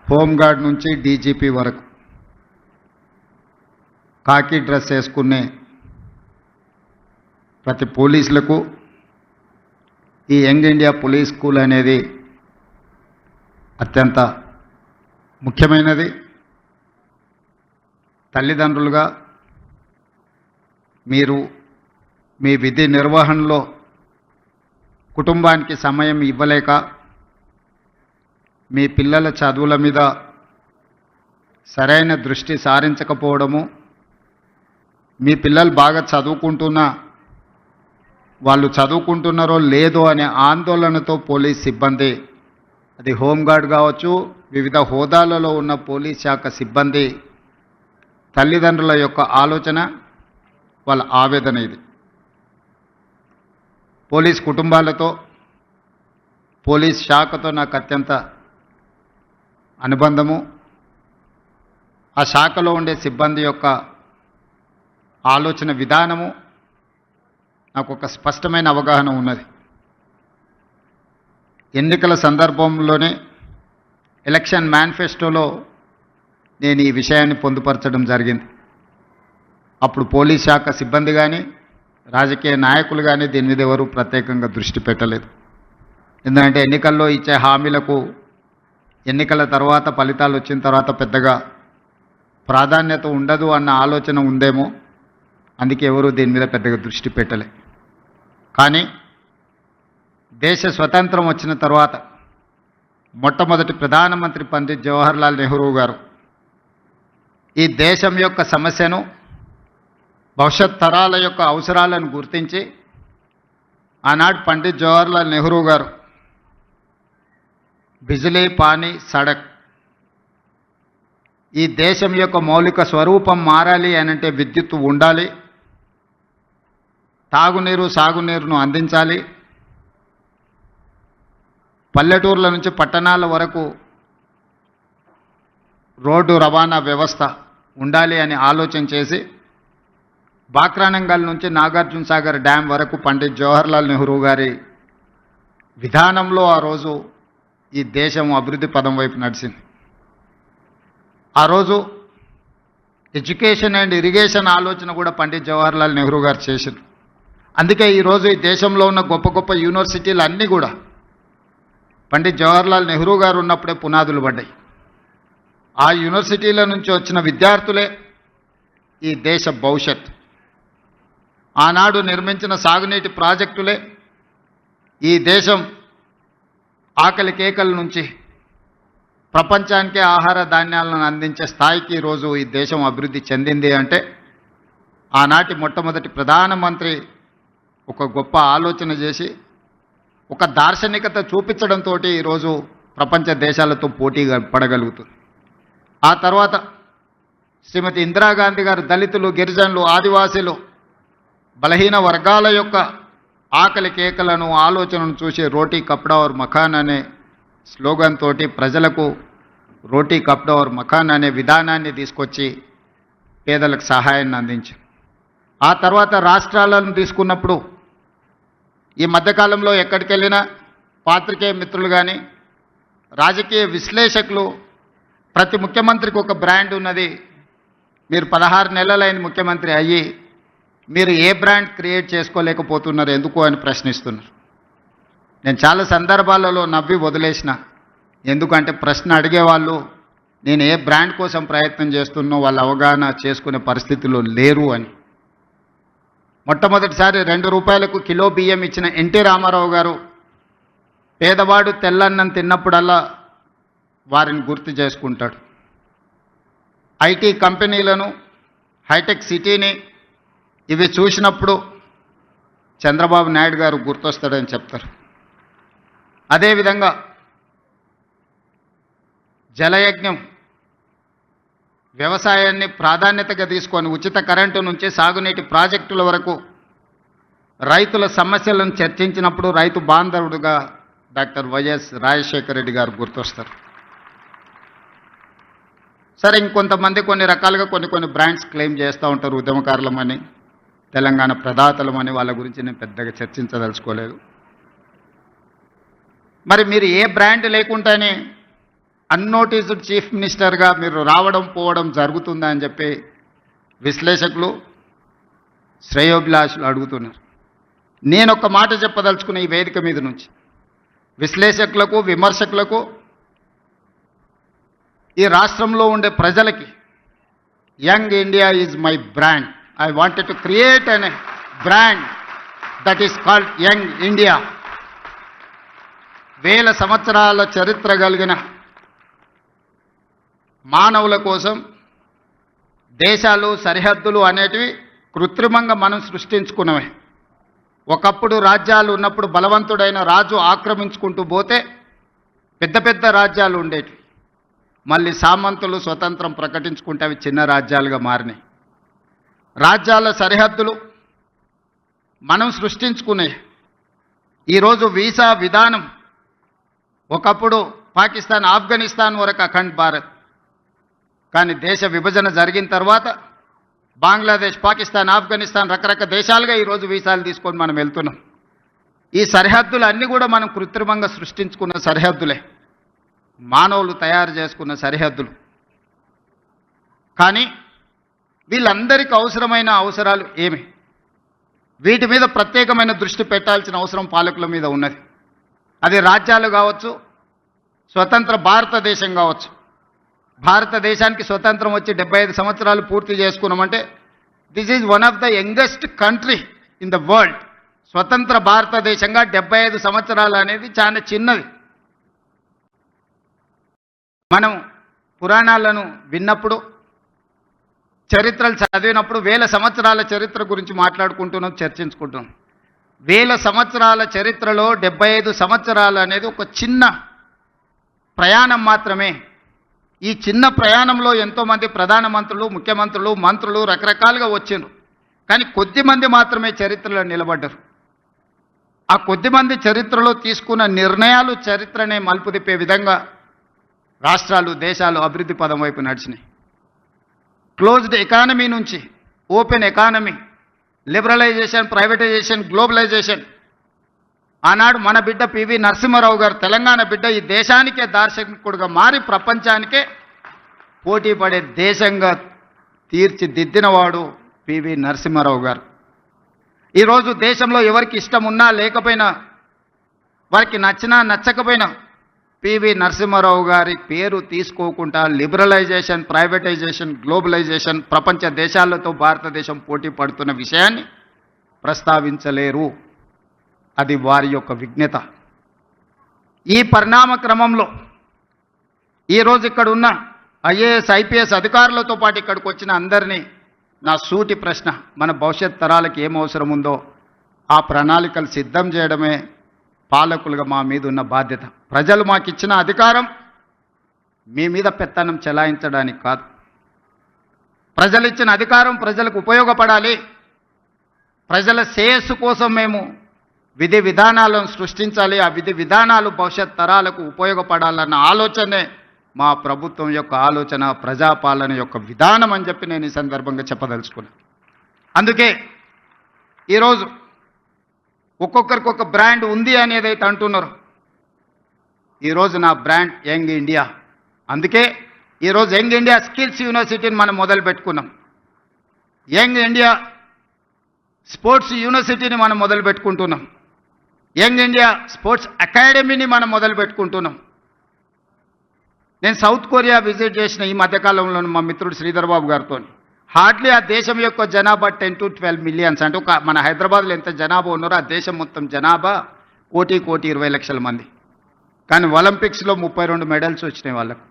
Home guard నుంచి DGP వరకు కాకి డ్రెస్ వేసుకునే ప్రతి పోలీసులకు ఈ యంగ్ ఇండియా పోలీస్ స్కూల్ అనేది అత్యంత ముఖ్యమైనది. తల్లిదండ్రులుగా మీరు మీ విధి నిర్వహణలో కుటుంబానికి సమయం ఇవ్వలేక మీ పిల్లల చదువుల మీద సరైన దృష్టి సారించకపోవడము, మీ పిల్లలు బాగా చదువుకుంటున్నా వాళ్ళు చదువుకుంటున్నారో లేదో అనే ఆందోళనతో పోలీస్ సిబ్బంది, అది హోంగార్డ్ కావచ్చు, వివిధ హోదాలలో ఉన్న పోలీస్ శాఖ సిబ్బంది తల్లిదండ్రుల యొక్క ఆలోచన, వాళ్ళ ఆవేదన ఇది. పోలీస్ కుటుంబాలతో, పోలీస్ శాఖతో నాకు అత్యంత అనుబంధము. ఆ శాఖలో ఉండే సిబ్బంది యొక్క ఆలోచన విధానము నాకు ఒక స్పష్టమైన అవగాహన ఉన్నది. ఎన్నికల సందర్భంలోనే ఎలక్షన్ మేనిఫెస్టోలో నేను ఈ విషయాన్ని పొందుపరచడం జరిగింది. అప్పుడు పోలీస్ శాఖ సిబ్బంది కానీ రాజకీయ నాయకులు కానీ దీని మీద ఎవరు ప్రత్యేకంగా దృష్టి పెట్టలేదు. ఎందుకంటే ఎన్నికల్లో ఇచ్చే హామీలకు ఎన్నికల తర్వాత ఫలితాలు వచ్చిన తర్వాత పెద్దగా ప్రాధాన్యత ఉండదు అన్న ఆలోచన ఉందేమో, అందుకే ఎవరు దీని మీద పెద్దగా దృష్టి పెట్టలే. కానీ దేశ స్వతంత్రం వచ్చిన తర్వాత మొట్టమొదటి ప్రధానమంత్రి పండిత్ జవహర్లాల్ నెహ్రూ గారు ఈ దేశం యొక్క సమస్యను, భవిష్యత్ తరాల యొక్క అవసరాలను గుర్తించి ఆనాడు పండిత్ జవహర్లాల్ నెహ్రూ గారు బిజిలీ, పానీ, సడక్, ఈ దేశం యొక్క మౌలిక స్వరూపం మారాలి అనంటే విద్యుత్తు ఉండాలి, తాగునీరు సాగునీరును అందించాలి, పల్లెటూర్ల నుంచి పట్టణాల వరకు రోడ్డు రవాణా వ్యవస్థ ఉండాలి అని ఆలోచన చేసి బాక్రానంగల్ నుంచి నాగార్జున సాగర్ డ్యామ్ వరకు పండిత్ జవహర్లాల్ నెహ్రూ గారి విధానంలో ఆ రోజు ఈ దేశం అభివృద్ధి పదం వైపు నడిచింది. ఆ రోజు ఎడ్యుకేషన్ అండ్ ఇరిగేషన్ ఆలోచన కూడా పండిత్ జవహర్లాల్ నెహ్రూ గారు చేశారు. అందుకే ఈరోజు ఈ దేశంలో ఉన్న గొప్ప గొప్ప యూనివర్సిటీలు అన్నీ కూడా పండిత్ జవహర్లాల్ నెహ్రూ గారు ఉన్నప్పుడే పునాదులు పడ్డాయి. ఆ యూనివర్సిటీల నుంచి వచ్చిన విద్యార్థులే ఈ దేశ భవిష్యత్. ఆనాడు నిర్మించిన సాగునీటి ప్రాజెక్టులే ఈ దేశం ఆకలి కేకల నుంచి ప్రపంచానికే ఆహార ధాన్యాలను అందించే స్థాయికి ఈరోజు ఈ దేశం అభివృద్ధి చెందింది అంటే ఆనాటి మొట్టమొదటి ప్రధానమంత్రి ఒక గొప్ప ఆలోచన చేసి ఒక దార్శనికత చూపించడంతో ఈరోజు ప్రపంచ దేశాలతో పోటీ పడగలుగుతుంది. ఆ తర్వాత శ్రీమతి ఇందిరాగాంధీ గారు దళితులు, గిరిజనులు, ఆదివాసీలు, బలహీన వర్గాల యొక్క ఆకలి కేకలను, ఆలోచనను చూసి రోటీ కప్డా ఔర్ మకాన్ అనే స్లోగన్ తోటి ప్రజలకు రోటీ కప్డా ఔర్ మకాన్ అనే విధానాన్ని తీసుకొచ్చి పేదలకు సహాయాన్ని అందించారు. ఆ తర్వాత రాష్ట్రాలను తీసుకున్నప్పుడు ఈ మధ్యకాలంలో ఎక్కడికి వెళ్ళినా పాత్రికేయ మిత్రులు కానీ రాజకీయ విశ్లేషకులు ప్రతి ముఖ్యమంత్రికి ఒక బ్రాండ్ ఉన్నది, మీరు 16 నెలలైన ముఖ్యమంత్రి అయ్యి మీరు ఏ బ్రాండ్ క్రియేట్ చేసుకోలేకపోతున్నారు ఎందుకు అని ప్రశ్నిస్తున్నారు. నేను చాలా సందర్భాలలో నవ్వి వదిలేసిన, ఎందుకంటే ప్రశ్న అడిగేవాళ్ళు నేను ఏ బ్రాండ్ కోసం ప్రయత్నం చేస్తున్నో వాళ్ళ అవగాహన చేసుకునే పరిస్థితిలో లేరు అని. మొట్టమొదటిసారి 2 రూపాయలకు కిలో బియ్యం ఇచ్చిన ఎన్టీ రామారావు గారు పేదవాడు తెల్లన్నం తిన్నప్పుడల్లా వారిని గుర్తు చేసుకుంటాడు. ఐటీ కంపెనీలను, హైటెక్ సిటీని ఇవి చూసినప్పుడు చంద్రబాబు నాయుడు గారు గుర్తొస్తాడని చెప్తారు. అదేవిధంగా జలయజ్ఞం, వ్యవసాయాన్ని ప్రాధాన్యతగా తీసుకొని ఉచిత కరెంటు నుంచి సాగునీటి ప్రాజెక్టుల వరకు రైతుల సమస్యలను చర్చించినప్పుడు రైతు బాంధవుడుగా డాక్టర్ వైఎస్ రాజశేఖర రెడ్డి గారు గుర్తొస్తారు. సరే, ఇంకొంతమంది కొన్ని రకాలుగా కొన్ని బ్రాండ్స్ క్లెయిమ్ చేస్తూ ఉంటారు, ఉద్యమకారులమని, తెలంగాణ ప్రదాతలమని. వాళ్ళ గురించి నేను పెద్దగా చర్చించదలుచుకోలేదు. మరి మీరు ఏ బ్రాండ్ లేకుండానే అన్నోటీస్డ్ చీఫ్ మినిస్టర్గా మీరు రావడం పోవడం జరుగుతుందా అని చెప్పి విశ్లేషకులు శ్రేయోభిలాషులు అడుగుతున్నారు. నేను ఒక మాట చెప్పదలుచుకున్న ఈ వేదిక మీద నుంచి విశ్లేషకులకు, విమర్శకులకు, ఈ రాష్ట్రంలో ఉండే ప్రజలకి, young India is my brand. I wanted to create an brand that is called young India. 1000 సంవత్సరాల చరిత్ర కలిగిన మానవుల కోసం దేశాలు, సరిహద్దులు అనేటివి కృత్రిమంగా మనం సృష్టించుకున్నవే. ఒకప్పుడు రాజ్యాలు ఉన్నప్పుడు బలవంతుడైన రాజు ఆక్రమించుకుంటూ పోతే పెద్ద పెద్ద రాజ్యాలు ఉండేటివి. మళ్ళీ సామంతులు స్వతంత్రం ప్రకటించుకుంటే అవి చిన్న రాజ్యాలుగా మారినాయి. రాజ్యాల సరిహద్దులు మనం సృష్టించుకునే. ఈరోజు వీసా విధానం ఒకప్పుడు పాకిస్తాన్, ఆఫ్ఘనిస్తాన్ వరకు అఖండ్ భారత్. కానీ దేశ విభజన జరిగిన తర్వాత బంగ్లాదేశ్, పాకిస్తాన్, ఆఫ్ఘనిస్తాన్ రకరకాల దేశాలుగా ఈరోజు వీసాలు తీసుకొని మనం వెళ్తున్నాం. ఈ సరిహద్దులు అన్నీ కూడా మనం కృత్రిమంగా సృష్టించుకున్న సరిహద్దులే, మానవులు తయారు చేసుకున్న సరిహద్దులు. కానీ వీళ్ళందరికీ అవసరమైన అవసరాలు ఏమి? వీటి మీద ప్రత్యేకమైన దృష్టి పెట్టాల్సిన అవసరం పాలకుల మీద ఉన్నది. అది రాజ్యాలు కావచ్చు, స్వతంత్ర భారతదేశం కావచ్చు. భారతదేశానికి స్వతంత్రం వచ్చి 75 సంవత్సరాలు పూర్తి చేసుకున్నామంటే this is one of the youngest country in the world. స్వతంత్ర భారతదేశంగా 75 సంవత్సరాలు అనేది చాలా చిన్నది. మనం పురాణాలను విన్నప్పుడు, చరిత్రలు చదివినప్పుడు 1000 సంవత్సరాల చరిత్ర గురించి మాట్లాడుకుంటున్నాం, చర్చించుకుంటున్నాం. 1000 సంవత్సరాల చరిత్రలో 75 సంవత్సరాలు అనేది ఒక చిన్న ప్రయాణం మాత్రమే. ఈ చిన్న ప్రయాణంలో ఎంతోమంది ప్రధానమంత్రులు, ముఖ్యమంత్రులు, మంత్రులు రకరకాలుగా వచ్చిండ్రు. కానీ కొద్దిమంది మాత్రమే చరిత్రలో నిలబడ్డారు. ఆ కొద్దిమంది చరిత్రలో తీసుకున్న నిర్ణయాలు చరిత్రనే మలుపు తిప్పే విధంగా రాష్ట్రాలు, దేశాలు అభివృద్ధి పదం వైపు నడిచినాయి. క్లోజ్డ్ ఎకానమీ నుంచి open economy, liberalisation, privatisation, globalisation. ఆనాడు మన బిడ్డ పివి నరసింహారావు గారు, తెలంగాణ బిడ్డ, ఈ దేశానికే దార్శనికుడుగా మారి ప్రపంచానికే పోటీ పడే దేశంగా తీర్చిదిద్దినవాడు పివి నరసింహారావు గారు. ఈరోజు దేశంలో ఎవరికి ఇష్టం ఉన్నా లేకపోయినా, వారికి నచ్చినా నచ్చకపోయినా పివి నరసింహారావు గారి పేరు తీసుకోకుండా లిబరలైజేషన్, ప్రైవేటైజేషన్, గ్లోబలైజేషన్, ప్రపంచ దేశాలతో భారతదేశం పోటీ పడుతున్న విషయాన్ని ప్రస్తావించలేరు. అది వారి యొక్క విజ్ఞత. ఈ పరిణామ క్రమంలో ఈరోజు ఇక్కడ ఉన్న ఐఏఎస్, ఐపీఎస్ అధికారులతో పాటు ఇక్కడికి వచ్చిన అందరినీ నా సూటి ప్రశ్న, మన భవిష్యత్ తరాలకు ఏం అవసరం ఉందో ఆ ప్రణాళికలు సిద్ధం చేయడమే పాలకులుగా మా మీద ఉన్న బాధ్యత. ప్రజలు మాకు ఇచ్చిన అధికారం మీ మీద పెత్తనం చెలాయించడానికి కాదు. ప్రజలు ఇచ్చిన అధికారం ప్రజలకు ఉపయోగపడాలి. ప్రజల శ్రేయస్సు కోసం మేము విధి విధానాలను సృష్టించాలి. ఆ విధి విధానాలు భవిష్యత్ తరాలకు ఉపయోగపడాలన్న ఆలోచనే మా ప్రభుత్వం యొక్క ఆలోచన, ప్రజాపాలన యొక్క విధానం అని చెప్పి నేను ఈ సందర్భంగా చెప్పదలుచుకున్నాను. అందుకే ఈరోజు ఒక్కొక్కరికి ఒక బ్రాండ్ ఉంది అనేదైతే అంటున్నారు. ఈరోజు నా బ్రాండ్ యంగ్ ఇండియా. అందుకే ఈరోజు యంగ్ ఇండియా స్కిల్స్ యూనివర్సిటీని మనం మొదలు పెట్టుకున్నాం. యంగ్ ఇండియా స్పోర్ట్స్ యూనివర్సిటీని మనం మొదలు పెట్టుకుంటున్నాం. యంగ్ ఇండియా స్పోర్ట్స్ అకాడమీని మనం మొదలు పెట్టుకుంటున్నాం. నేను సౌత్ కొరియా విజిట్ చేసిన ఈ మధ్యకాలంలో మా మిత్రుడు శ్రీధర్ బాబు గారితో. హార్డ్లీ ఆ దేశం యొక్క జనాభా 10 to 12 మిలియన్స్. అంటే ఒక మన హైదరాబాద్లో ఎంత జనాభా ఉన్నారో ఆ దేశం మొత్తం జనాభా 1,20,00,000 మంది. కానీ ఒలింపిక్స్లో 32 మెడల్స్ వచ్చినాయి వాళ్ళకు.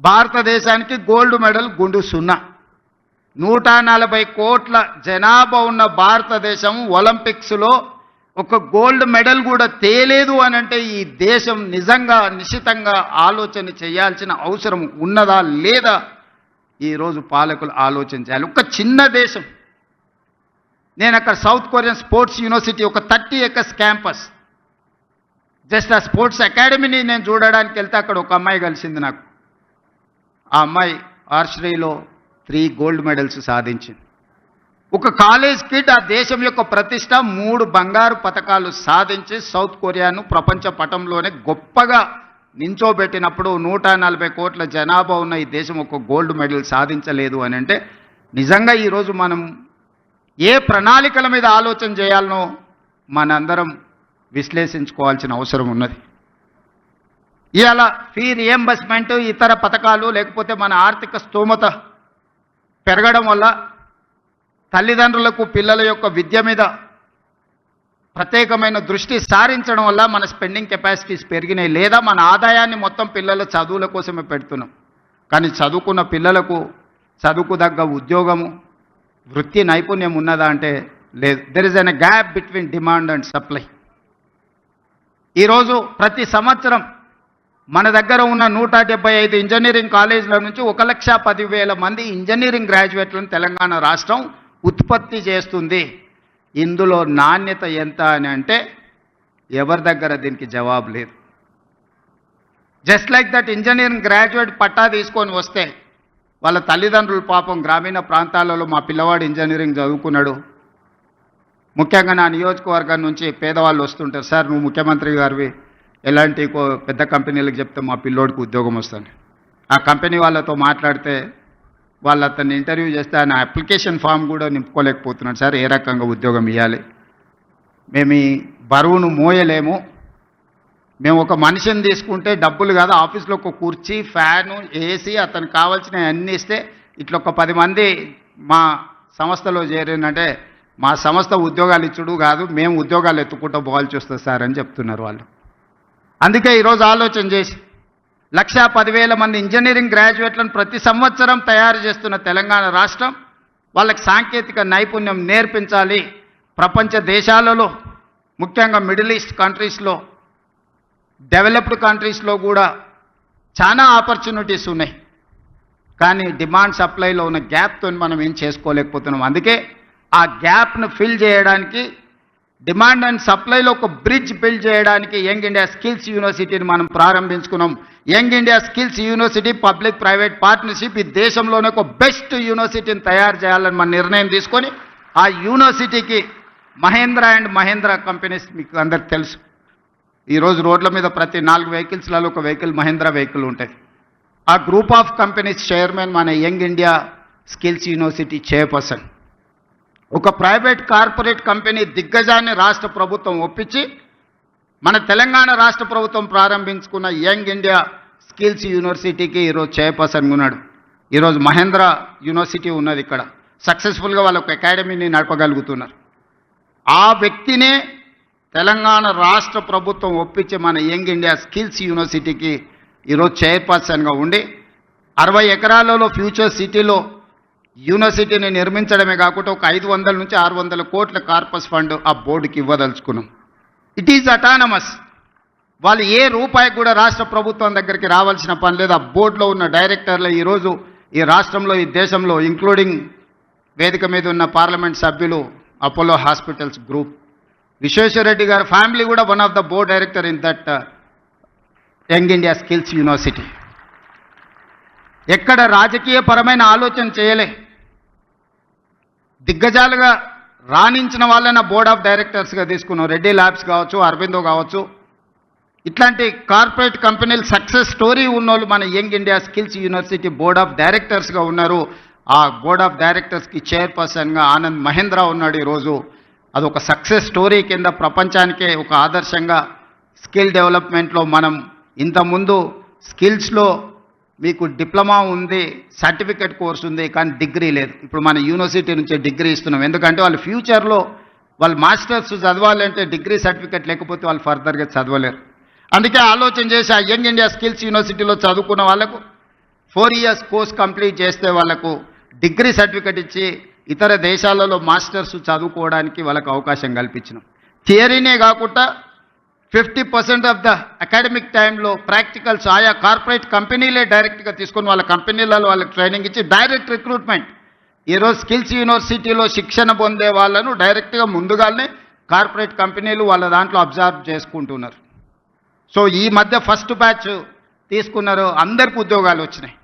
భారతదేశానికి గోల్డ్ మెడల్ గుండు 0. 140 కోట్ల జనాభా ఉన్న భారతదేశం ఒలింపిక్స్లో ఒక గోల్డ్ మెడల్ కూడా తేలేదు అని అంటే ఈ దేశం నిజంగా నిశ్చితంగా ఆలోచన చేయాల్సిన అవసరం ఉన్నదా లేదా ఈరోజు పాలకులు ఆలోచన చేయాలి. ఒక చిన్న దేశం. నేను అక్కడ సౌత్ కొరియన్ స్పోర్ట్స్ యూనివర్సిటీ ఒక 30 acres క్యాంపస్, జస్ట్ ఆ స్పోర్ట్స్ అకాడమీని నేను చూడడానికి వెళ్తే అక్కడ ఒక అమ్మాయి కలిసింది నాకు. ఆ అమ్మాయి ఆర్చరీలో 3 గోల్డ్ మెడల్స్ సాధించింది. ఒక కాలేజ్ కిడ్ ఆ దేశం యొక్క ప్రతిష్ట 3 బంగారు పతకాలు సాధించి సౌత్ కొరియాను ప్రపంచ పటంలోనే గొప్పగా నించోబెట్టినప్పుడు 140 కోట్ల జనాభా ఉన్న ఈ దేశం ఒక గోల్డ్ మెడల్ సాధించలేదు అని అంటే నిజంగా ఈరోజు మనం ఏ ప్రణాళికల మీద ఆలోచన చేయాలనో మనందరం విశ్లేషించుకోవాల్సిన అవసరం ఉన్నది. ఇవాళ ఫీ రియంబర్స్మెంట్ ఇతర పథకాలు లేకపోతే మన ఆర్థిక స్తోమత పెరగడం వల్ల తల్లిదండ్రులకు పిల్లల యొక్క విద్య మీద ప్రత్యేకమైన దృష్టి సారించడం వల్ల మన స్పెండింగ్ కెపాసిటీస్ పెరిగినాయి, లేదా మన ఆదాయాన్ని మొత్తం పిల్లల చదువుల కోసమే పెడుతున్నాం. కానీ చదువుకున్న పిల్లలకు చదువుకు తగ్గ ఉద్యోగము వృత్తి నైపుణ్యం ఉన్నదా అంటే లేదు. There is an gap between demand and supply. ఈరోజు ప్రతి సంవత్సరం మన దగ్గర ఉన్న 175 ఇంజనీరింగ్ కాలేజీల నుంచి 1,10,000 మంది ఇంజనీరింగ్ గ్రాడ్యుయేట్లను తెలంగాణ రాష్ట్రం ఉత్పత్తి చేస్తుంది. ఇందులో నాణ్యత ఎంత అని అంటే ఎవరి దగ్గర దీనికి జవాబు లేదు. Just like that engineering graduate పట్టా తీసుకొని వస్తే వాళ్ళ తల్లిదండ్రులు పాపం గ్రామీణ ప్రాంతాలలో మా పిల్లవాడు ఇంజనీరింగ్ చదువుకున్నాడు, ముఖ్యంగా నా నియోజకవర్గం నుంచి పేదవాళ్ళు వస్తుంటారు, సార్ నువ్వు ముఖ్యమంత్రి గారివి ఎలాంటి పెద్ద కంపెనీలకు చెప్తే మా పిల్లోడికి ఉద్యోగం వస్తుంది. ఆ కంపెనీ వాళ్ళతో మాట్లాడితే వాళ్ళు అతన్ని ఇంటర్వ్యూ చేస్తే ఆయన అప్లికేషన్ ఫామ్ కూడా నింపుకోలేకపోతున్నాడు, సార్ ఏ రకంగా ఉద్యోగం ఇవ్వాలి, మేము ఈ బరువును మోయలేము, మేము ఒక మనిషిని తీసుకుంటే డబ్బులు కాదు, ఆఫీస్లో ఒక కుర్చీ ఫ్యాను ఏసీ అతనికి కావాల్సినవి అన్నీ ఇస్తే ఇట్లా ఒక 10 మంది మా సంస్థలో చేరిందంటే మా సంస్థ ఉద్యోగాలు ఇచ్చుడు కాదు, మేము ఉద్యోగాలు ఎత్తుకుంటూ పోవాల్సి వస్తుంది సార్ అని చెప్తున్నారు వాళ్ళు. అందుకే ఈరోజు ఆలోచన చేసి 1,10,000 మంది ఇంజనీరింగ్ గ్రాడ్యుయేట్లను ప్రతి సంవత్సరం తయారు చేస్తున్న తెలంగాణ రాష్ట్రం వాళ్ళకి సాంకేతిక నైపుణ్యం నేర్పించాలి. ప్రపంచ దేశాలలో ముఖ్యంగా మిడిల్ ఈస్ట్ కంట్రీస్లో డెవలప్డ్ కంట్రీస్లో కూడా చాలా ఆపర్చునిటీస్ ఉన్నాయి, కానీ డిమాండ్ సప్లైలో ఉన్న గ్యాప్తో మనం ఏం చేసుకోలేకపోతున్నాం. అందుకే ఆ గ్యాప్ను ఫిల్ చేయడానికి డిమాండ్ అండ్ సప్లైలో ఒక బ్రిడ్జ్ బిల్డ్ చేయడానికి యంగ్ ఇండియా స్కిల్స్ యూనివర్సిటీని మనం ప్రారంభించుకున్నాం. Young India skills university public private partnership ఈ దేశంలోనే ఒక బెస్ట్ యూనివర్సిటీని తయారు చేయాలని మన నిర్ణయం తీసుకొని ఆ యూనివర్సిటీకి మహేంద్ర అండ్ మహేంద్ర కంపెనీస్ మీకు అందరికి తెలుసు, ఈరోజు రోడ్ల మీద ప్రతి 4 వెహికల్స్లలో ఒక వెహికల్ మహేంద్ర వెహికల్ ఉంటుంది. ఆ గ్రూప్ ఆఫ్ కంపెనీస్ చైర్మన్ మన young India skills university chairperson. ఒక ప్రైవేట్ కార్పొరేట్ కంపెనీ దిగ్గజాన్ని రాష్ట్ర ప్రభుత్వం ఒప్పించి మన తెలంగాణ రాష్ట్ర ప్రభుత్వం ప్రారంభించుకున్న యంగ్ ఇండియా స్కిల్స్ యూనివర్సిటీకి ఈరోజు చైర్పర్సన్గా ఉన్నాడు. ఈరోజు మహేంద్ర యూనివర్సిటీ ఉన్నది ఇక్కడ, సక్సెస్ఫుల్గా వాళ్ళ ఒక అకాడమీని నడపగలుగుతున్నారు. ఆ వ్యక్తినే తెలంగాణ రాష్ట్ర ప్రభుత్వం ఒప్పించి మన యంగ్ ఇండియా స్కిల్స్ యూనివర్సిటీకి ఈరోజు చైర్పర్సన్గా ఉండి 60 ఎకరాలలో ఫ్యూచర్ సిటీలో యూనివర్సిటీని నిర్మించడమే కాకుండా ఒక 500 నుంచి 600 కోట్ల కార్పస్ ఫండ్ ఆ బోర్డుకి ఇవ్వదలుచుకున్నాం. It is autonomous. వాళ్ళు ఏ రూపాయికి కూడా రాష్ట్ర ప్రభుత్వం దగ్గరికి రావాల్సిన పని లేదు. ఆ బోర్డులో ఉన్న డైరెక్టర్లు ఈరోజు ఈ రాష్ట్రంలో ఈ దేశంలో ఇంక్లూడింగ్ వేదిక మీద ఉన్న పార్లమెంట్ సభ్యులు అపోలో హాస్పిటల్స్ గ్రూప్ విశ్వేశ్వరరెడ్డి గారి ఫ్యామిలీ కూడా one of the board director in that young India skills university. ఎక్కడ రాజకీయపరమైన ఆలోచన చేయలే, దిగ్గజాలుగా రాణించిన వాళ్ళని బోర్డ్ ఆఫ్ డైరెక్టర్స్గా తీసుకున్నాం. రెడ్డి ల్యాబ్స్ కావచ్చు, అరబిందో కావచ్చు, ఇట్లాంటి కార్పొరేట్ కంపెనీలు సక్సెస్ స్టోరీ ఉన్నోళ్ళు మన young India skills university board of డైరెక్టర్స్గా ఉన్నారు. ఆ బోర్డ్ ఆఫ్ డైరెక్టర్స్కి చైర్పర్సన్గా ఆనంద్ మహేంద్ర ఉన్నాడు. ఈరోజు అదొక సక్సెస్ స్టోరీ కింద ప్రపంచానికే ఒక ఆదర్శంగా స్కిల్ డెవలప్మెంట్లో మనం ఇంతకుముందు స్కిల్స్లో మీకు డిప్లొమా ఉంది, సర్టిఫికెట్ కోర్స్ ఉంది, కానీ డిగ్రీ లేదు. ఇప్పుడు మన యూనివర్సిటీ నుంచే డిగ్రీ ఇస్తున్నాం. ఎందుకంటే వాళ్ళు ఫ్యూచర్లో వాళ్ళు మాస్టర్స్ చదవాలంటే డిగ్రీ సర్టిఫికెట్ లేకపోతే వాళ్ళు ఫర్దర్గా చదవలేరు. అందుకే ఆలోచన చేసి ఆ యంగ్ ఇండియా స్కిల్స్ యూనివర్సిటీలో చదువుకున్న వాళ్ళకు 4 years కోర్స్ కంప్లీట్ చేస్తే వాళ్ళకు డిగ్రీ సర్టిఫికెట్ ఇచ్చి ఇతర దేశాలలో మాస్టర్స్ చదువుకోవడానికి వాళ్ళకు అవకాశం కల్పించినాం. థియరీనే కాకుండా 50% ఆఫ్ ద అకాడమిక్ టైంలో ప్రాక్టికల్స్ ఆయా కార్పొరేట్ కంపెనీలే డైరెక్ట్గా తీసుకొని వాళ్ళ కంపెనీలలో వాళ్ళకి ట్రైనింగ్ ఇచ్చి డైరెక్ట్ రిక్రూట్మెంట్. ఈరోజు స్కిల్స్ యూనివర్సిటీలో శిక్షణ పొందే వాళ్ళను డైరెక్ట్గా ముందుగానే కార్పొరేట్ కంపెనీలు వాళ్ళ దాంట్లో అబ్జర్వ్ చేసుకుంటున్నారు. సో ఈ మధ్య ఫస్ట్ బ్యాచ్ తీసుకున్నారు, అందరికి ఉద్యోగాలు వచ్చినాయి.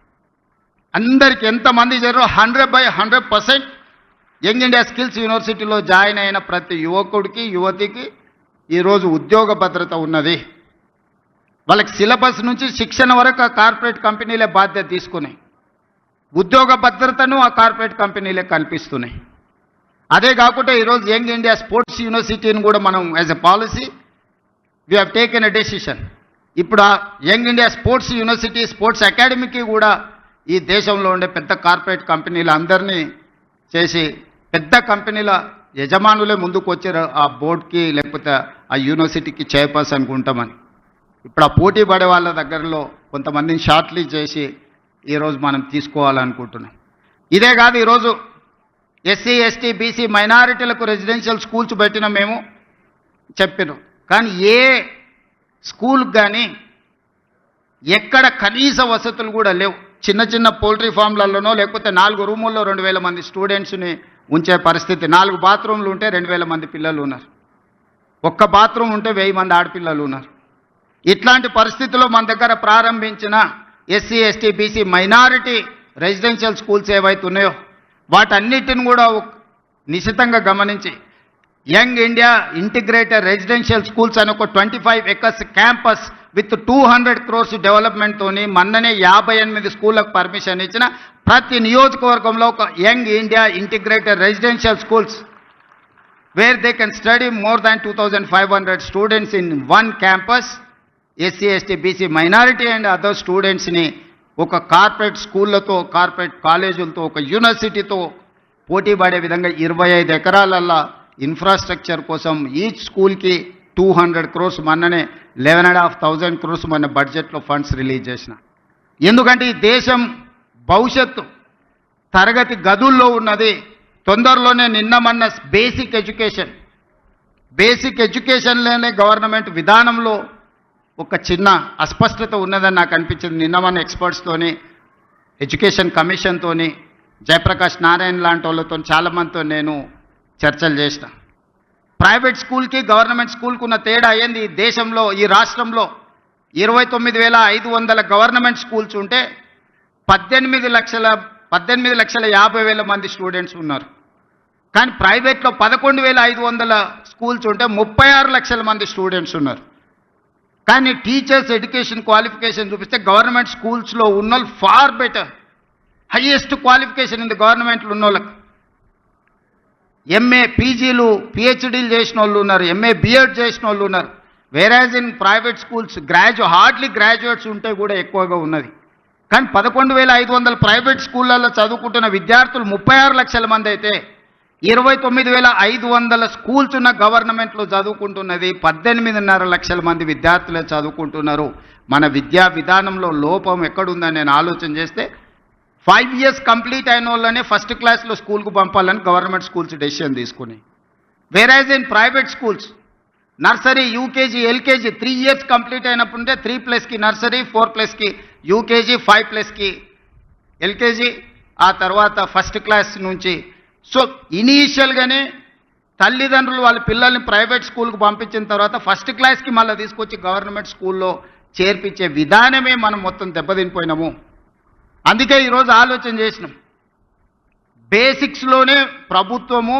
అందరికి ఎంతమంది చేరారో 100% యంగ్ ఇండియా స్కిల్స్ యూనివర్సిటీలో జాయిన్ అయిన ప్రతి యువకుడికి యువతికి ఈరోజు ఉద్యోగ భద్రత ఉన్నది. వాళ్ళకి సిలబస్ నుంచి శిక్షణ వరకు ఆ కార్పొరేట్ కంపెనీలే బాధ్యత తీసుకున్నాయి. ఉద్యోగ భద్రతను ఆ కార్పొరేట్ కంపెనీలే కల్పిస్తున్నాయి. అదే కాకుండా ఈరోజు యంగ్ ఇండియా స్పోర్ట్స్ యూనివర్సిటీని కూడా మనం as a policy we have taken a decision. ఇప్పుడు ఆ young India sports university sports అకాడమీకి కూడా ఈ దేశంలో ఉండే పెద్ద కార్పొరేట్ కంపెనీలు అందరినీ చేసి పెద్ద కంపెనీల యజమానులే ముందుకు వచ్చారు ఆ బోర్డుకి లేకపోతే ఆ యూనివర్సిటీకి చైర్పర్సన్కి ఉంటామని. ఇప్పుడు ఆ పోటీ పడే వాళ్ళ దగ్గరలో కొంతమందిని షార్ట్ లిస్ట్ చేసి ఈరోజు మనం తీసుకోవాలనుకుంటున్నాం. ఇదే కాదు, ఈరోజు ఎస్సీ ఎస్టీ బీసీ మైనారిటీలకు రెసిడెన్షియల్ స్కూల్స్ పెట్టిన మేము చెప్పినాం. కానీ ఏ స్కూల్కి కానీ ఎక్కడ కనీస వసతులు కూడా లేవు. చిన్న చిన్న పౌల్ట్రీ ఫామ్లలోనో లేకపోతే 4 రూముల్లో 2000 మంది స్టూడెంట్స్ని ఉంచే పరిస్థితి. 4 బాత్రూమ్లు ఉంటే 2000 మంది పిల్లలు ఉన్నారు. ఒక్క బాత్రూమ్ ఉంటే 1000 మంది ఆడపిల్లలు ఉన్నారు. ఇట్లాంటి పరిస్థితుల్లో మన దగ్గర ప్రారంభించిన SC ST BC minority residential schools ఏవైతే ఉన్నాయో వాటన్నిటిని కూడా నిశితంగా గమనించి young India integrated residential schools అని ఒక 25 ఎకర్స్ క్యాంపస్ విత్ 200 crores డెవలప్మెంట్తోని మొన్ననే 58 స్కూళ్ళకు పర్మిషన్ ఇచ్చిన ప్రతి నియోజకవర్గంలో ఒక young India integrated residential schools where they can study more than 2500 students in one campus. SC ST BC minority and other స్టూడెంట్స్ని ఒక కార్పొరేట్ స్కూళ్ళతో కార్పొరేట్ కాలేజీలతో ఒక యూనివర్సిటీతో పోటీ పడే విధంగా 25 ఎకరాలల్లో ఇన్ఫ్రాస్ట్రక్చర్ కోసం ఈచ్ స్కూల్కి 200 crores మొన్ననే 11,500 crores మొన్న బడ్జెట్లో ఫండ్స్ రిలీజ్ చేసిన. ఎందుకంటే ఈ దేశం భవిష్యత్తు తరగతి గదుల్లో ఉన్నది. తొందరలోనే నిన్న బేసిక్ ఎడ్యుకేషన్లోనే గవర్నమెంట్ విధానంలో ఒక చిన్న అస్పష్టత ఉన్నదని నాకు అనిపించింది. నిన్న మన ఎక్స్పర్ట్స్తోని ఎడ్యుకేషన్ కమిషన్తోని జయప్రకాష్ నారాయణ లాంటి వాళ్ళతో చాలామందితో నేను చర్చలు చేసిన. ప్రైవేట్ స్కూల్కి గవర్నమెంట్ స్కూల్కి ఉన్న తేడా ఏంది? ఈ దేశంలో ఈ రాష్ట్రంలో 29,500 గవర్నమెంట్ స్కూల్స్ ఉంటే 18,50,000 మంది స్టూడెంట్స్ ఉన్నారు. కానీ ప్రైవేట్లో 11,500 స్కూల్స్ ఉంటే 36 లక్షల మంది స్టూడెంట్స్ ఉన్నారు. కానీ టీచర్స్ ఎడ్యుకేషన్ క్వాలిఫికేషన్ చూపిస్తే గవర్నమెంట్ స్కూల్స్లో ఉన్న వాళ్ళు far better, highest qualification in the గవర్నమెంట్లో ఉన్న వాళ్ళకి ఎంఏ పీజీలు పిహెచ్డీలు చేసిన వాళ్ళు ఉన్నారు, ఎంఏ బిఎడ్ చేసిన వాళ్ళు ఉన్నారు. వేరాజ్ in private schools hardly graduates ఉంటే కూడా ఎక్కువగా ఉన్నది. కానీ 11,500 ప్రైవేట్ స్కూళ్ళల్లో చదువుకుంటున్న విద్యార్థులు 36 లక్షల మంది అయితే 29,500 స్కూల్స్ ఉన్న గవర్నమెంట్లో చదువుకుంటున్నది 18.5 లక్షల మంది విద్యార్థులే చదువుకుంటున్నారు. మన విద్యా విధానంలో లోపం ఎక్కడుందని నేను ఆలోచన చేస్తే 5 years కంప్లీట్ అయిన వాళ్ళనే ఫస్ట్ క్లాస్లో స్కూల్కు పంపాలని గవర్నమెంట్ స్కూల్స్ డెసిషన్ తీసుకుని, whereas in private schools nursery UKG LKG 3 years complete అయినప్పుడే 3+కి నర్సరీ, 4+కి యూకేజీ, 5+కి ఎల్కేజీ, ఆ తర్వాత ఫస్ట్ క్లాస్ నుంచి. సో ఇనీషియల్గానే తల్లిదండ్రులు వాళ్ళ పిల్లల్ని ప్రైవేట్ స్కూల్కి పంపించిన తర్వాత ఫస్ట్ క్లాస్కి మళ్ళీ తీసుకొచ్చి గవర్నమెంట్ స్కూల్లో చేర్పించే విధానమే మనం మొత్తం దెబ్బతినిపోయినాము. అందుకే ఈరోజు ఆలోచన చేసినాం, బేసిక్స్లోనే ప్రభుత్వము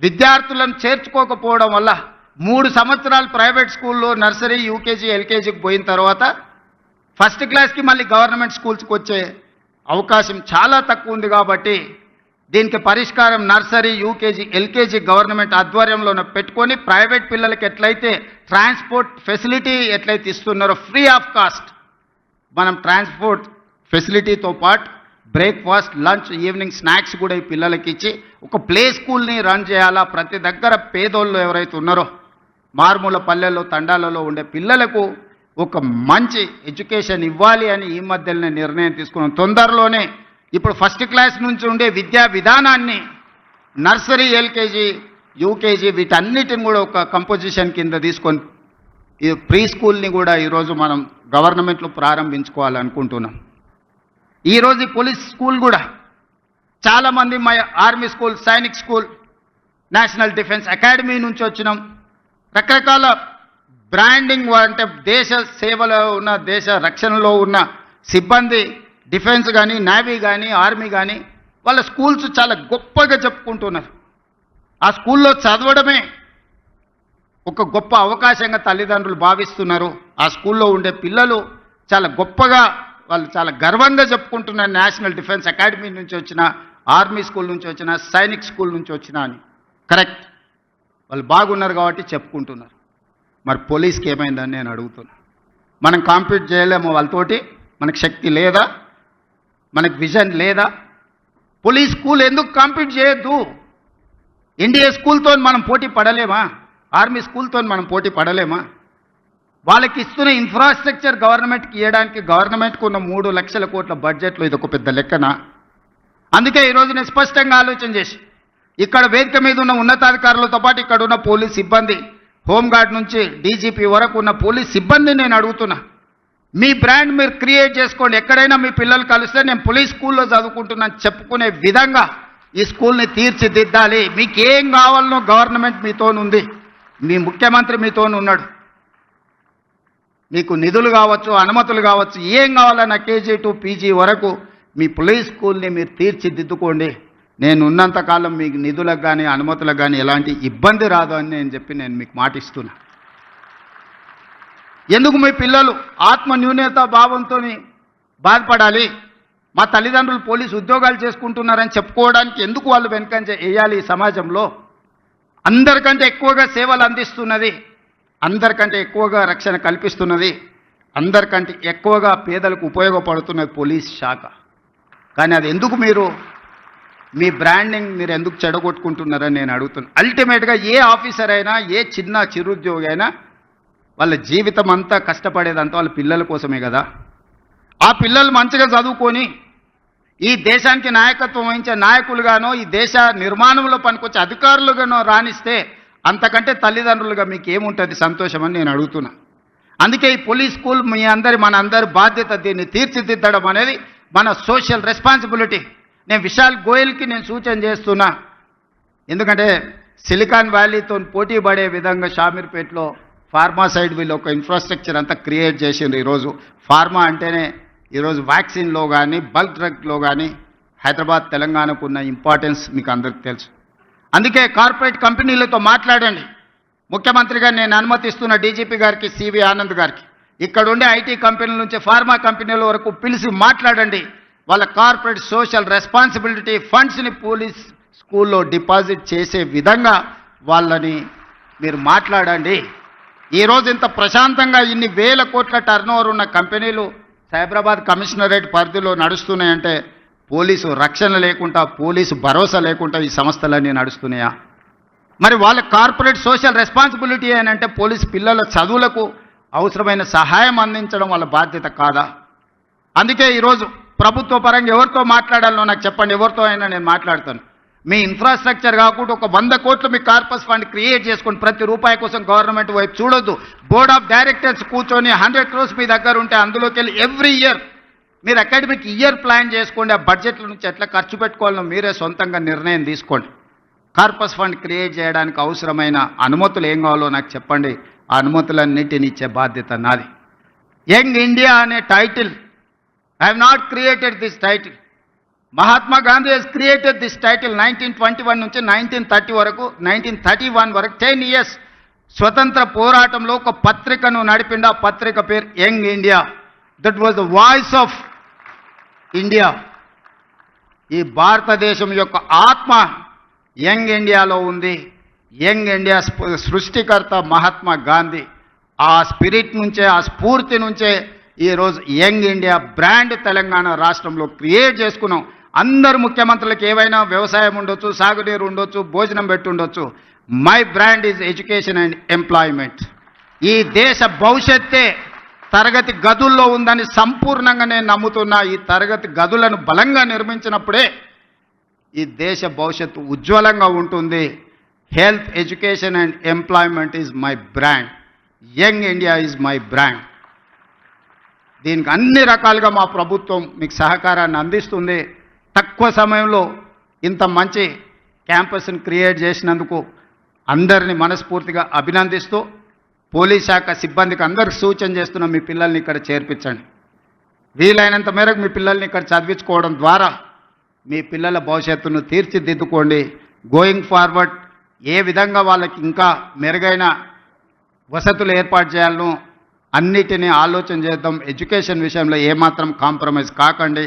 విద్యార్థులను చేర్చుకోకపోవడం వల్ల 3 సంవత్సరాలు ప్రైవేట్ స్కూల్లో నర్సరీ యూకేజీ ఎల్కేజీకి పోయిన తర్వాత ఫస్ట్ క్లాస్కి మళ్ళీ గవర్నమెంట్ స్కూల్స్కి వచ్చే అవకాశం చాలా తక్కువ ఉంది. కాబట్టి దీనికి పరిష్కారం నర్సరీ యూకేజీ ఎల్కేజీ గవర్నమెంట్ ఆధ్వర్యంలో పెట్టుకొని ప్రైవేట్ పిల్లలకి ఎట్లయితే ట్రాన్స్పోర్ట్ ఫెసిలిటీ ఎట్లయితే ఇస్తున్నారో ఫ్రీ ఆఫ్ కాస్ట్ మనం ట్రాన్స్పోర్ట్ ఫెసిలిటీతో పాటు బ్రేక్ఫాస్ట్, లంచ్, ఈవినింగ్ స్నాక్స్ కూడా ఈ పిల్లలకి ఇచ్చి ఒక ప్లే స్కూల్ని రన్ చేయాలా. ప్రతి దగ్గర పేదోళ్ళు ఎవరైతే ఉన్నారో మారుమూల పల్లెల్లో తండాలలో ఉండే పిల్లలకు ఒక మంచి ఎడ్యుకేషన్ ఇవ్వాలి అని ఈ మధ్యలోనే నిర్ణయం తీసుకున్నాం. తొందరలోనే ఇప్పుడు ఫస్ట్ క్లాస్ నుంచి ఉండే విద్యా విధానాన్ని నర్సరీ, ఎల్కేజీ, యూకేజీ వీటన్నిటిని కూడా ఒక కంపోజిషన్ కింద తీసుకొని ఈ ప్రీ స్కూల్ని కూడా ఈరోజు మనం గవర్నమెంట్లో ప్రారంభించుకోవాలనుకుంటున్నాం. ఈరోజు ఈ పోలీస్ స్కూల్ కూడా చాలామంది మా army school, Sainik school, national defence academy నుంచి వచ్చినాం. రకరకాల బ్రాండింగ్ అంటే దేశ సేవలో ఉన్న దేశ రక్షణలో ఉన్న సిబ్బంది డిఫెన్స్ కానీ నేవీ కానీ ఆర్మీ కానీ వాళ్ళ స్కూల్స్ చాలా గొప్పగా చెప్పుకుంటున్నారు. ఆ స్కూల్లో చదవడమే ఒక గొప్ప అవకాశంగా తల్లిదండ్రులు భావిస్తున్నారు. ఆ స్కూల్లో ఉండే పిల్లలు చాలా గొప్పగా, వాళ్ళు చాలా గర్వంగా చెప్పుకుంటున్నారు, నేషనల్ డిఫెన్స్ అకాడమీ నుంచి వచ్చిన, ఆర్మీ స్కూల్ నుంచి వచ్చిన, సైనిక్ స్కూల్ నుంచి వచ్చిన అని. కరెక్ట్, వాళ్ళు బాగున్నారు కాబట్టి చెప్పుకుంటున్నారు. మరి పోలీస్కి ఏమైందని నేను అడుగుతున్నా. మనం కాంపీట్ చేయలేము వాళ్ళతోటి? మనకు శక్తి లేదా? మనకు విజన్ లేదా? పోలీస్ స్కూల్ ఎందుకు కాంపీట్ చేయొద్దు? ఎన్డీఏ స్కూల్తో మనం పోటీ పడలేమా? ఆర్మీ స్కూల్తో మనం పోటీ పడలేమా? వాళ్ళకి ఇస్తున్న ఇన్ఫ్రాస్ట్రక్చర్ గవర్నమెంట్కి ఇవ్వడానికి గవర్నమెంట్కు ఉన్న 3 లక్షల కోట్ల బడ్జెట్లో ఇది ఒక పెద్ద లెక్కన. అందుకే ఈరోజు నేను స్పష్టంగా ఆలోచన చేసి ఇక్కడ వేదిక మీద ఉన్న ఉన్నతాధికారులతో పాటు ఇక్కడ ఉన్న పోలీస్ సిబ్బంది, హోంగార్డ్ నుంచి డీజీపీ వరకు ఉన్న పోలీస్ సిబ్బందిని నేను అడుగుతున్నా, మీ బ్రాండ్ మీరు క్రియేట్ చేసుకోండి. ఎక్కడైనా మీ పిల్లలు కలిస్తే నేను పోలీస్ స్కూల్లో చదువుకుంటున్నాను చెప్పుకునే విధంగా ఈ స్కూల్ని తీర్చిదిద్దాలి. మీకు ఏం కావాలనో గవర్నమెంట్ మీతోనుంది, మీ ముఖ్యమంత్రి మీతోనున్నాడు. మీకు నిధులు కావచ్చు, అనుమతులు కావచ్చు, ఏం కావాలన్నా కేజీ టు పీజీ వరకు మీ పోలీస్ స్కూల్ని మీరు తీర్చిదిద్దుకోండి. నేను ఉన్నంతకాలం మీకు నిధులకు కానీ అనుమతులకు కానీ ఎలాంటి ఇబ్బంది రాదు అని నేను మీకు మాటిస్తున్నా. ఎందుకు మీ పిల్లలు ఆత్మ న్యూనత భావంతో బాధపడాలి? మా తల్లిదండ్రులు పోలీసు ఉద్యోగాలు చేసుకుంటున్నారని చెప్పుకోవడానికి ఎందుకు వాళ్ళు వెనుకంజ వేయాలి? ఈ సమాజంలో అందరికంటే ఎక్కువగా సేవలు అందిస్తున్నది, అందరికంటే ఎక్కువగా రక్షణ కల్పిస్తున్నది, అందరికంటే ఎక్కువగా పేదలకు ఉపయోగపడుతున్నది పోలీస్ శాఖ. కానీ అది ఎందుకు మీరు మీ బ్రాండింగ్ మీరు ఎందుకు చెడగొట్టుకుంటున్నారని నేను అడుగుతున్నాను. అల్టిమేట్గా ఏ ఆఫీసర్ అయినా, ఏ చిన్న చిరుద్యోగి అయినా వాళ్ళ జీవితం అంతా కష్టపడేదంతా వాళ్ళ పిల్లల కోసమే కదా. ఆ పిల్లలు మంచిగా చదువుకొని ఈ దేశానికి నాయకత్వం వహించే నాయకులుగానో, ఈ దేశ నిర్మాణంలో పనికొచ్చే అధికారులుగానో రాణిస్తే అంతకంటే తల్లిదండ్రులుగా మీకు ఏముంటుంది సంతోషం అని నేను అడుగుతున్నా. అందుకే ఈ పోలీస్ స్కూల్ మన అందరి బాధ్యత. దీన్ని తీర్చిదిద్దడం అనేది మన సోషల్ రెస్పాన్సిబిలిటీ. నేను విశాల్ గోయల్కి నేను సూచన చేస్తున్నా, ఎందుకంటే సిలికాన్ వ్యాలీతో పోటీ పడే విధంగా షామీర్పేటలో ఫార్మా సైడ్ వీళ్ళు ఒక ఇన్ఫ్రాస్ట్రక్చర్ అంతా క్రియేట్ చేసిండ్రు. ఈరోజు ఫార్మా అంటేనే ఈరోజు వ్యాక్సిన్లో కానీ బల్క్ డ్రగ్లో కానీ హైదరాబాద్ తెలంగాణకు ఉన్న ఇంపార్టెన్స్ మీకు అందరికీ తెలుసు. అందుకే కార్పొరేట్ కంపెనీలతో మాట్లాడండి. ముఖ్యమంత్రిగా నేను అనుమతిస్తున్న డీజీపీ గారికి, సివి ఆనంద్ గారికి, ఇక్కడ ఉండే ఐటీ కంపెనీల నుంచి ఫార్మా కంపెనీల వరకు పిలిచి మాట్లాడండి. వాళ్ళ కార్పొరేట్ సోషల్ రెస్పాన్సిబిలిటీ ఫండ్స్ని పోలీస్ స్కూల్లో డిపాజిట్ చేసే విధంగా వాళ్ళని మీరు మాట్లాడండి. ఈరోజు ఇంత ప్రశాంతంగా ఇన్ని వేల కోట్ల టర్నోవర్ ఉన్న కంపెనీలు సైబరాబాద్ కమిషనరేట్ పరిధిలో నడుస్తున్నాయంటే పోలీసు రక్షణ లేకుండా, పోలీసు భరోసా లేకుండా ఈ సంస్థలన్నీ నడుస్తున్నాయా? మరి వాళ్ళ కార్పొరేట్ సోషల్ రెస్పాన్సిబిలిటీ అంటే పోలీసు పిల్లల చదువులకు అవసరమైన సహాయం అందించడం వాళ్ళ బాధ్యత కాదా? అందుకే ఈరోజు ప్రభుత్వ పరంగా ఎవరితో మాట్లాడాలో నాకు చెప్పండి, ఎవరితో అయినా నేను మాట్లాడతాను. మీ ఇన్ఫ్రాస్ట్రక్చర్ కాకుండా ఒక 100 కోట్లు మీ కార్పస్ ఫండ్ క్రియేట్ చేసుకుని ప్రతి రూపాయి కోసం గవర్నమెంట్ వైపు చూడొద్దు. బోర్డ్ ఆఫ్ డైరెక్టర్స్ కూర్చొని 100 crores మీ దగ్గర ఉంటే అందులోకి వెళ్ళి ఎవ్రీ ఇయర్ మీరు అకాడమిక్ ఇయర్ ప్లాన్ చేసుకోండి. ఆ బడ్జెట్ల నుంచి ఎట్లా ఖర్చు పెట్టుకోవాలో మీరే సొంతంగా నిర్ణయం తీసుకోండి. కార్పస్ ఫండ్ క్రియేట్ చేయడానికి అవసరమైన అనుమతులు ఏం కావాలో నాకు చెప్పండి. ఆ అనుమతులన్నింటినీ ఇచ్చే బాధ్యత నాది. యంగ్ ఇండియా అనే title, I have not created this title. Mahatma Gandhi has created this title 1921 నుంచి 1931 వరకు 10 years స్వతంత్ర పోరాటంలో ఒక పత్రికను నడిపిండి. ఆ పత్రిక పేరు young India. That was the voice of India. ఈ భారతదేశం యొక్క ఆత్మ యంగ్ ఇండియాలో ఉంది. యంగ్ ఇండియా సృష్టికర్త మహాత్మా గాంధీ. ఆ స్పిరిట్ నుంచే, ఆ స్ఫూర్తి నుంచే ఈరోజు యంగ్ ఇండియా బ్రాండ్ తెలంగాణ రాష్ట్రంలో క్రియేట్ చేసుకున్నాం. అందరు ముఖ్యమంత్రులకు ఏవైనా వ్యవసాయం ఉండొచ్చు, సాగునీరు ఉండొచ్చు, భోజనం పెట్టి ఉండొచ్చు. My brand is education and employment. ఈ దేశ భవిష్యత్తే తరగతి గదుల్లో ఉందని సంపూర్ణంగా నేను నమ్ముతున్నా. ఈ తరగతి గదులను బలంగా నిర్మించినప్పుడే ఈ దేశ భవిష్యత్తు ఉజ్వలంగా ఉంటుంది. Health, education and employment is my brand. Young India is my brand. దీనికి అన్ని రకాలుగా మా ప్రభుత్వం మీకు సహకారాన్ని అందిస్తుంది. తక్కువ సమయంలో ఇంత మంచి క్యాంపస్ని క్రియేట్ చేసినందుకు అందరినీ మనస్ఫూర్తిగా అభినందిస్తూ పోలీస్ శాఖ సిబ్బందికి అందరికి సూచన చేస్తున్న మీ పిల్లల్ని ఇక్కడ చేర్పించండి. వీలైనంత మేరకు మీ పిల్లల్ని ఇక్కడ చదివించుకోవడం ద్వారా మీ పిల్లల భవిష్యత్తును తీర్చిదిద్దుకోండి. గోయింగ్ ఫార్వర్డ్ ఏ విధంగా వాళ్ళకి ఇంకా మెరుగైన వసతులు ఏర్పాటు చేయాలను అన్నిటినీ ఆలోచన చేద్దాం. ఎడ్యుకేషన్ విషయంలో ఏమాత్రం కాంప్రమైజ్ కాకండి,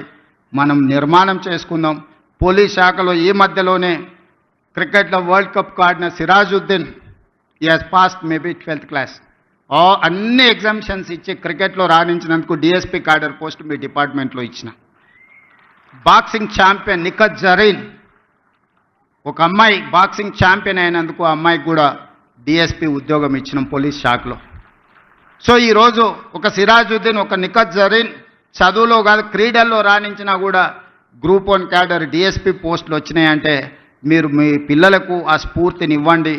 మనం నిర్మాణం చేసుకుందాం. పోలీస్ శాఖలో ఈ మధ్యలోనే క్రికెట్లో వరల్డ్ కప్ ఆడిన సిరాజుద్దీన్ ఈ has passed maybe 12th class. అన్ని ఎగ్జామిషన్స్ ఇచ్చి క్రికెట్లో రాణించినందుకు డిఎస్పీ క్యాడర్ పోస్ట్ మీ డిపార్ట్మెంట్లో ఇచ్చిన. బాక్సింగ్ ఛాంపియన్ నిఖత్ జరీన్, ఒక అమ్మాయి బాక్సింగ్ ఛాంపియన్ అయినందుకు ఆ అమ్మాయికి కూడా డిఎస్పీ ఉద్యోగం ఇచ్చినాం పోలీస్ శాఖలో. సో ఈరోజు ఒక సిరాజుద్దీన్, ఒక నిఖత్ జరీన్ చదువులో కాదు క్రీడల్లో రాణించినా కూడా గ్రూప్ 1 క్యాడర్ డిఎస్పీ పోస్టులు వచ్చినాయంటే మీరు మీ పిల్లలకు ఆ స్ఫూర్తిని ఇవ్వండి.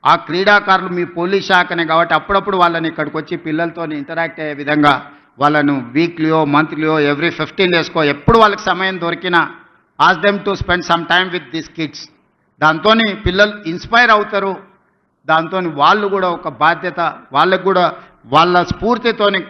ఆ క్రీడాకారులు మీ పోలీస్ శాఖనే కాబట్టి అప్పుడప్పుడు వాళ్ళని ఇక్కడికి వచ్చి పిల్లలతో ఇంటరాక్ట్ అయ్యే విధంగా వాళ్ళను వీక్లీయో మంత్లీయో ఎవ్రీ 15 డేస్కో ఎప్పుడు వాళ్ళకి సమయం దొరికినా ask them to spend some time with this kids. దాంతో పిల్లలు ఇన్స్పైర్ అవుతారు. దాంతో వాళ్ళు కూడా ఒక బాధ్యత, వాళ్ళకు కూడా వాళ్ళ స్ఫూర్తితోని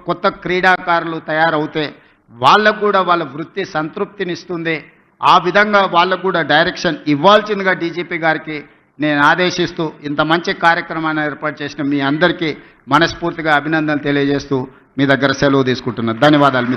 కొత్త క్రీడాకారులు తయారవుతే వాళ్ళకు కూడా వాళ్ళ వృత్తి సంతృప్తినిస్తుంది. ఆ విధంగా వాళ్ళకు కూడా డైరెక్షన్ ఇవ్వాల్సిందిగా డీజీపీ గారికి నేను ఆదేశిస్తూ ఇంత మంచి కార్యక్రమాన్ని ఏర్పాటు చేసిన మీ అందరికీ మనస్ఫూర్తిగా అభినందనలు తెలియజేస్తూ మీ దగ్గర సెలవు తీసుకుంటున్నాను. ధన్యవాదాలు.